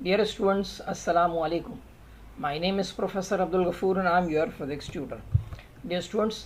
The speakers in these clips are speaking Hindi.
Dear students, Assalamu alaikum. My name is Professor Abdul Ghafoor and I am your physics tutor. Dear students,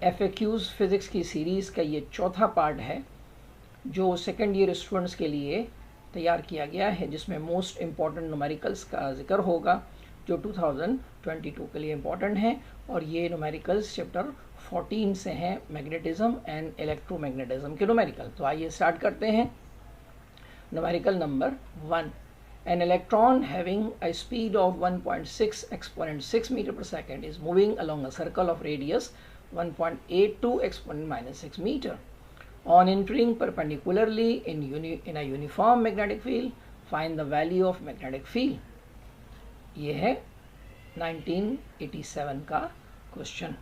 FAQs physics की सीरीज़ का ये चौथा पार्ट है जो सेकेंड ईयर स्टूडेंट्स के लिए तैयार किया गया है, जिसमें मोस्ट इम्पॉर्टेंट न्यूमेरिकल्स का जिक्र होगा जो 2022 के लिए इम्पॉर्टेंट है। और ये न्यूमेरिकल्स चैप्टर 14 से हैं, मैग्नेटिज्म एंड इलेक्ट्रोमैग्नेटिज्म के न्यूमेरिकल। तो आइए स्टार्ट करते हैं। Numerical number 1, an electron having a speed of 1.6 exponent 6 meter per second is moving along a circle of radius 1.82 exponent minus 6 meter. On entering perpendicularly in a uniform magnetic field, find the value of magnetic field. ये है 1987 का क्वेश्चन।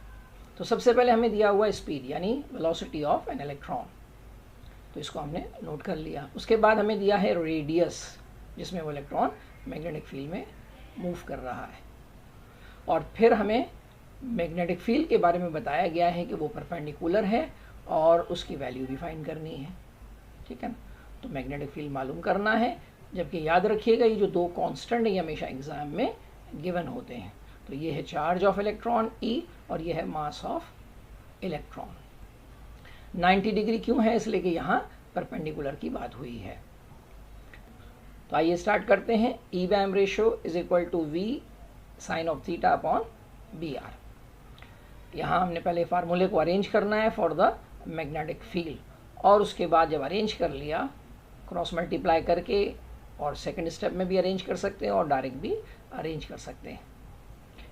तो सबसे पहले हमें दिया हुआ स्पीड यानी वेलोसिटी ऑफ एन इलेक्ट्रॉन, तो इसको हमने नोट कर लिया। उसके बाद हमें दिया है रेडियस जिसमें वो इलेक्ट्रॉन मैग्नेटिक फील्ड में मूव कर रहा है, और फिर हमें मैग्नेटिक फील्ड के बारे में बताया गया है कि वो परपेंडिकुलर है और उसकी वैल्यू भी फाइंड करनी है। ठीक है ना, तो मैग्नेटिक फील्ड मालूम करना है। जबकि याद रखिएगा ये जो दो कांस्टेंट ये हमेशा एग्जाम में गिवन होते हैं। तो ये है चार्ज ऑफ इलेक्ट्रॉन E और ये है मास ऑफ इलेक्ट्रॉन। 90 डिग्री क्यों है? इसलिए कि यहाँ परपेंडिकुलर की बात हुई है। तो आइए स्टार्ट करते हैं। E by m ratio is equal to V sine of theta upon BR। यहाँ हमने पहले फार्मूले को अरेंज करना है फॉर द मैग्नेटिक फील्ड, और उसके बाद जब अरेंज कर लिया क्रॉस मल्टीप्लाई करके, और सेकंड स्टेप में भी अरेंज कर सकते हैं और डायरेक्ट भी अरेंज कर सकते हैं।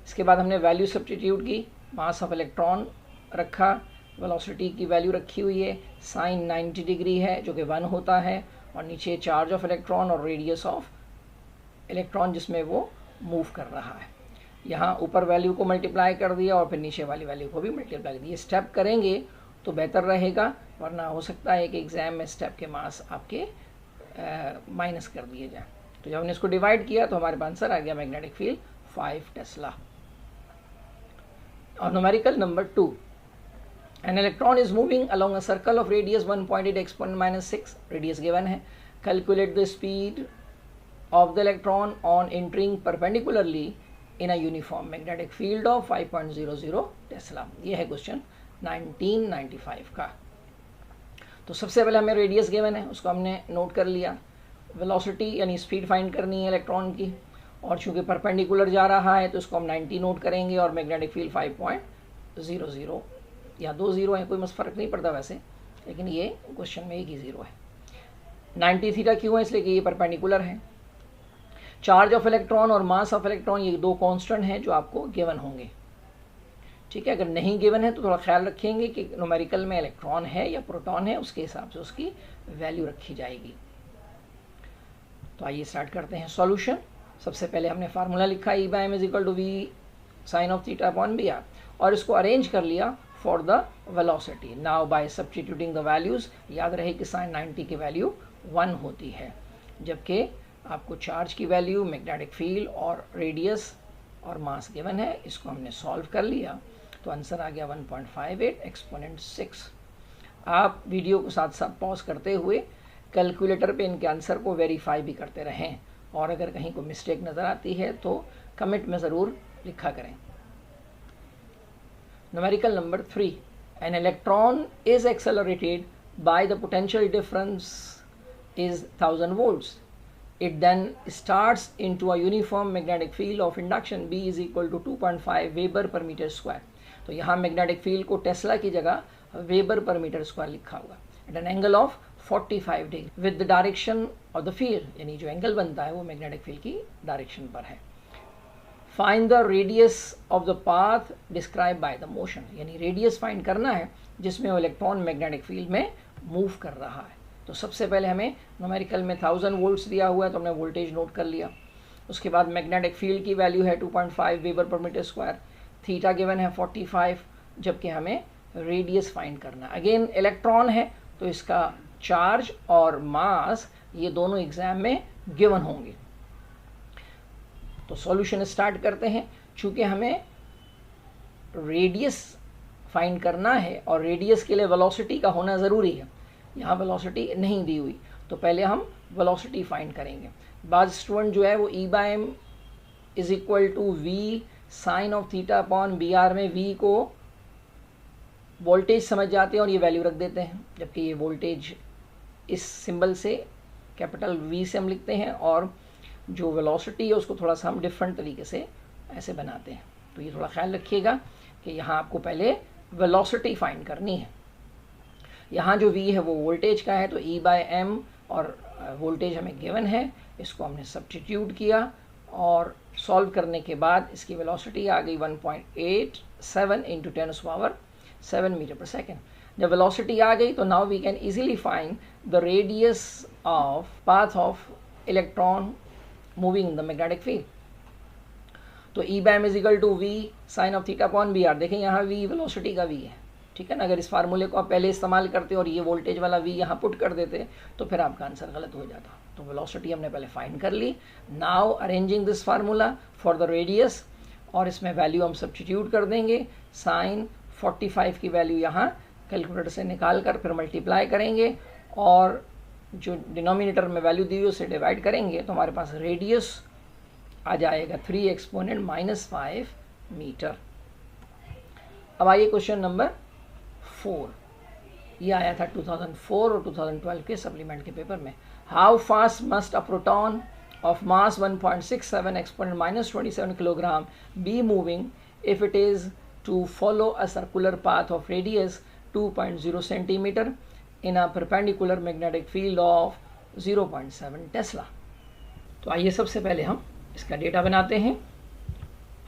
इसके बाद हमने वैल्यू सब्स्टिट्यूट की, मास ऑफ इलेक्ट्रॉन रखा, वेलोसिटी की वैल्यू रखी हुई है, साइन 90 डिग्री है जो कि 1 होता है, और नीचे चार्ज ऑफ इलेक्ट्रॉन और रेडियस ऑफ इलेक्ट्रॉन जिसमें वो मूव कर रहा है। यहाँ ऊपर वैल्यू को मल्टीप्लाई कर दिया और फिर नीचे वाली वैल्यू को भी मल्टीप्लाई कर दिया। स्टेप करेंगे तो बेहतर रहेगा, वरना हो सकता है कि एग्जाम में स्टेप के मार्क्स आपके माइनस कर दिए जाए। तो जब हमने इसको डिवाइड किया तो हमारे पास आंसर आ गया मैग्नेटिक फील्ड 5 टेस्ला। और numerical number 2, an electron is moving along a circle of radius 1.8 exponent minus 6, radius given है। Calculate the speed of the electron on entering perpendicularly in a uniform magnetic field of 5.00 Tesla. ये है क्वेश्चन 1995 का। तो सबसे पहले हमें रेडियस गिवन है, उसको हमने नोट कर लिया। वेलोसिटी यानी स्पीड फाइंड करनी है इलेक्ट्रॉन की, और चूंकि परपेंडिकुलर जा रहा है तो इसको हम 90 नोट करेंगे, और मैग्नेटिक फील्ड 5.00 या 2 0 है, कोई मस फर्क नहीं पड़ता वैसे, लेकिन ये क्वेश्चन में एक ही 0 है। 90 थीटा क्यों है? इसलिए कि ये परपेंडिकुलर है। चार्ज ऑफ इलेक्ट्रॉन और मास ऑफ इलेक्ट्रॉन ये दो कांस्टेंट हैं जो आपको गिवन होंगे। ठीक है, अगर नहीं गिवन है तो थोड़ा ख्याल रखेंगे कि न्यूमेरिकल में इलेक्ट्रॉन है या प्रोटॉन है, उसके हिसाब से उसकी वैल्यू रखी जाएगी। तो आइए स्टार्ट करते हैं सॉल्यूशन। सबसे पहले हमने फार्मूला लिखा E by m is equal to V sine of theta upon BR, और इसको अरेंज कर लिया for the velocity. Now by substituting the values, याद रहे कि साइन 90 की वैल्यू 1 होती है, जबकि आपको चार्ज की वैल्यू, मैग्नेटिक फील्ड और रेडियस और मास गिवन है। इसको हमने सॉल्व कर लिया तो आंसर आ गया 1.58 एक्सपोनेंट 6। आप वीडियो को साथ साथ पॉज करते हुए कैलकुलेटर पे इनके आंसर को वेरीफाई भी करते रहें, और अगर कहीं कोई मिस्टेक नज़र आती है तो कमेंट में ज़रूर लिखा करें। Numerical number 3, an electron is accelerated by the potential difference is 1000 volts. It then starts into a uniform magnetic field of induction B is equal to 2.5 Weber per meter square. तो यहाँ मैग्नेटिक फील्ड को टेस्ला की जगह वेबर पर मीटर स्क्वायर लिखा होगा at an angle of 45 degree with the direction of the field, यानी जो एंगल बनता है वो मैग्नेटिक फील्ड की डायरेक्शन पर है। Find the radius of the path describe by the motion, यानी रेडियस फाइंड करना है जिसमें वो इलेक्ट्रॉन मैग्नेटिक फील्ड में मूव कर रहा है। तो सबसे पहले हमें न्यूमेरिकल में 1000 वोल्ट्स दिया हुआ है तो हमने वोल्टेज नोट कर लिया। उसके बाद मैग्नेटिक फील्ड की वैल्यू है 2.5 वेबर पर मीटर स्क्वायर, थीटा गिवन है 45, जबकि हमें रेडियस फाइंड करना है। अगेन इलेक्ट्रॉन है तो इसका चार्ज और मास ये दोनों एग्जाम में गिवन होंगे। तो सॉल्यूशन स्टार्ट करते हैं। चूंकि हमें रेडियस फाइंड करना है और रेडियस के लिए वेलोसिटी का होना ज़रूरी है, यहाँ वेलोसिटी नहीं दी हुई, तो पहले हम वेलोसिटी फाइंड करेंगे। बाज स्टूडेंट जो है वो E by M is equal to V sine of theta upon B R में वी को वोल्टेज समझ जाते हैं और ये वैल्यू रख देते हैं, जबकि ये वोल्टेज इस सिंबल से कैपिटल वी से हम लिखते हैं और जो वेलोसिटी है उसको थोड़ा सा हम डिफरेंट तरीके से ऐसे बनाते हैं। तो ये थोड़ा ख्याल रखिएगा कि यहाँ आपको पहले वेलोसिटी फाइंड करनी है। यहाँ जो v है वो वोल्टेज का है, तो E बाय एम और वोल्टेज हमें गिवन है, इसको हमने सब्स्टिट्यूट किया और सॉल्व करने के बाद इसकी वेलोसिटी आ गई 1.87 इंटू 10⁻⁷ मीटर पर सेकेंड। जब वेलोसिटी आ गई तो now we can easily find the radius of path of electron moving in the magnetic field. तो E by M is equal to V sine of theta upon B R. देखें यहाँ वी वेलोसिटी का वी है, ठीक है ना। अगर इस फार्मूले को आप पहले इस्तेमाल करते और ये वोल्टेज वाला वी यहाँ पुट कर देते तो फिर आपका आंसर गलत हो जाता। तो वेलोसिटी हमने पहले फाइंड कर ली। Now arranging this formula for the radius, और इसमें वैल्यू हम सब्स्टिट्यूट कर देंगे। साइन 45 की वैल्यू यहाँ कैलकुलेटर से निकाल कर फिर मल्टीप्लाई करेंगे और जो डिनोमिनेटर में वैल्यू दी हुई उससे डिवाइड करेंगे तो हमारे पास रेडियस आ जाएगा 3 एक्सपोनेंट -5 मीटर। अब आइए क्वेश्चन नंबर 4। ये आया था 2004 और 2012 के सप्लीमेंट के पेपर में। How fast must a proton of mass 1.67 exponent -27 kilogram be moving if it is to follow a circular path of radius 2.0 centimetre in a perpendicular magnetic field of 0.7 tesla. तो आइए सबसे पहले हम इसका डेटा बनाते हैं।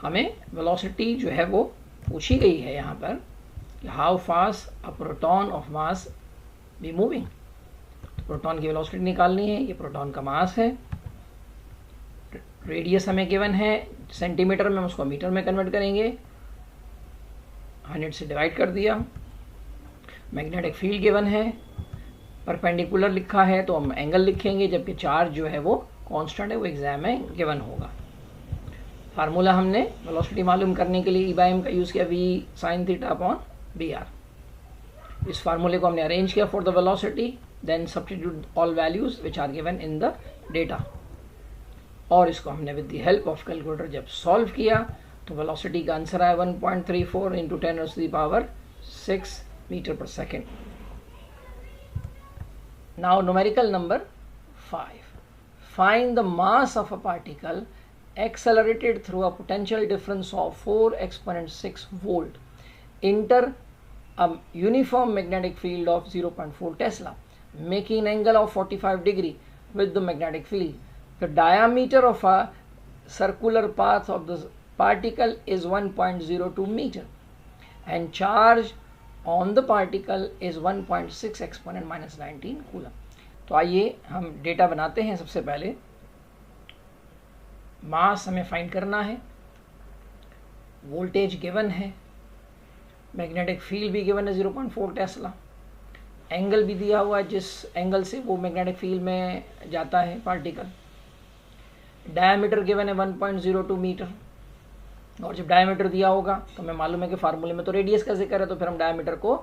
हमें वेलोसिटी जो है वो पूछी गई है यहाँ पर कि how fast a proton of mass be moving. तो प्रोटॉन की वेलोसिटी निकालनी है। ये प्रोटॉन का मास है, रेडियस हमें गिवन है सेंटीमीटर में, हम उसको मीटर में कन्वर्ट करेंगे, 100 से डिवाइड कर दिया। मैग्नेटिक फील्ड गिवन है, परपेंडिकुलर लिखा है तो हम एंगल लिखेंगे, जबकि चार्ज जो है वो कांस्टेंट है, वो एग्जाम में गिवन होगा। फार्मूला हमने वेलोसिटी मालूम करने के लिए ई बाय एम का यूज़ किया, v sine theta upon B r. इस फार्मूले को हमने अरेंज किया for the velocity, then substitute all values which are given in the data, और इसको हमने with the help of calculator जब सॉल्व किया तो वेलोसिटी का आंसर आया 1.34 into 10⁻⁶ metre per second. Now numerical number 5। Find the mass of a particle accelerated through a potential difference of 4 exponent 6 volt enter a uniform magnetic field of 0.4 Tesla, making an angle of 45 degree with the magnetic field. The diameter of a circular path of the particle is 1.02 meter and charge on the particle is 1.6 exponent -19 coulomb. तो आइए हम डेटा बनाते हैं। सबसे पहले मास हमें फाइंड करना है, वोल्टेज गिवन है, मैग्नेटिक फील्ड भी गिवन है 0.4 टेस्ला, एंगल भी दिया हुआ है जिस एंगल से वो मैग्नेटिक फील्ड में जाता है पार्टिकल, डायमीटर गिवन है 1.02 मीटर, और जब डायमीटर दिया होगा तो हमें मालूम है कि फार्मूले में तो रेडियस का जिक्र है, तो फिर हम डायमीटर को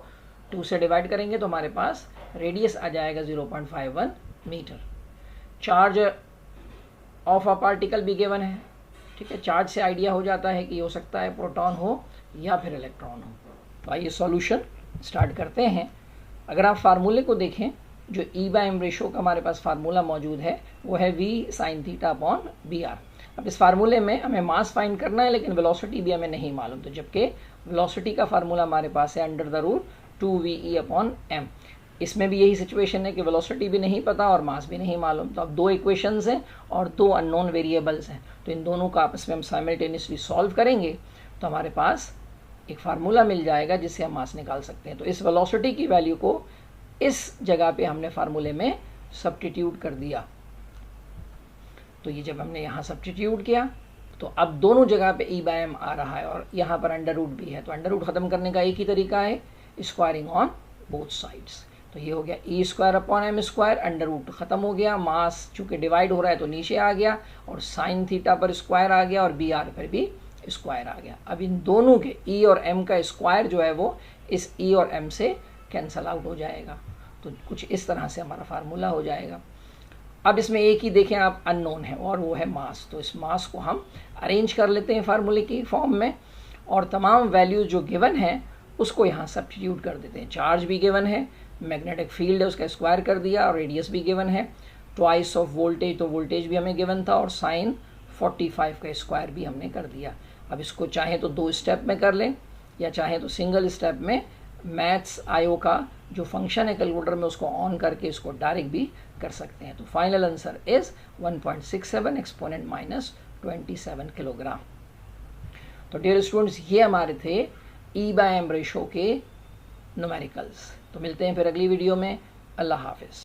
2 से डिवाइड करेंगे तो हमारे पास रेडियस आ जाएगा 0.51 metre. Charge of a particle भी गिवन है, ठीक है। चार्ज से आइडिया हो जाता है कि हो सकता है प्रोटॉन हो या फिर इलेक्ट्रॉन हो। तो आइए सॉल्यूशन स्टार्ट करते हैं। अगर आप फार्मूले को देखें, जो ई बाय एम रेशो का हमारे पास फार्मूला मौजूद है वो है v sine theta upon B r. अब इस फार्मूले में हमें मास फाइंड करना है लेकिन वेलोसिटी भी हमें नहीं मालूम, तो जबकि वेलोसिटी का फार्मूला हमारे पास है under the rule 2ve upon m. इसमें भी यही सिचुएशन है कि वेलोसिटी भी नहीं पता और मास भी नहीं मालूम। तो अब 2 इक्वेशंस हैं और 2 अननोन वेरिएबल्स हैं, तो इन दोनों का आपस में हम साइमल्टेनियसली सॉल्व करेंगे तो हमारे पास एक फार्मूला मिल जाएगा जिससे हम मास निकाल सकते हैं। तो इस वेलोसिटी की वैल्यू को इस जगह पे हमने फार्मूले में सब्स्टिट्यूट कर दिया। तो ये जब हमने यहाँ सब्स्टिट्यूट किया तो अब दोनों जगह पे ई बाय एम आ रहा है और यहाँ पर अंडर रूट भी है, तो अंडर रूट ख़त्म करने का एक ही तरीका है, स्क्वायरिंग ऑन बोथ साइड्स। तो ये हो गया E square upon M square, under root ख़त्म हो गया, मास चूँकि डिवाइड हो रहा है तो नीचे आ गया और साइन थीटा पर स्क्वायर आ गया और बी आर पर भी स्क्वायर आ गया। अब इन दोनों के ई और एम का स्क्वायर जो है वो इस ई और एम से कैंसल आउट हो जाएगा। तो कुछ इस तरह से हमारा फार्मूला हो जाएगा। अब इसमें एक ही देखें आप अननोन है और वो है मास, तो इस मास को हम अरेंज कर लेते हैं फार्मूले की फॉर्म में और तमाम वैल्यूज जो गिवन है उसको यहाँ सब्स्टिट्यूट कर देते हैं। चार्ज भी गिवन है, मैग्नेटिक फील्ड है उसका स्क्वायर कर दिया और रेडियस भी गिवन है, ट्वाइस ऑफ वोल्टेज तो वोल्टेज भी हमें गिवन था और साइन 45 का स्क्वायर भी हमने कर दिया। अब इसको चाहे तो 2 स्टेप में कर लें या चाहे तो सिंगल स्टेप में मैथ्स आईओ का जो फंक्शन है कैलकुलेटर में उसको ऑन करके इसको डायरेक्ट भी कर सकते हैं। तो final answer is 1.67 exponent minus 27 kilogram. तो डियर स्टूडेंट्स, ये हमारे थे E/m रेशो के न्यूमेरिकल्स। तो मिलते हैं फिर अगली वीडियो में। अल्लाह हाफिज़।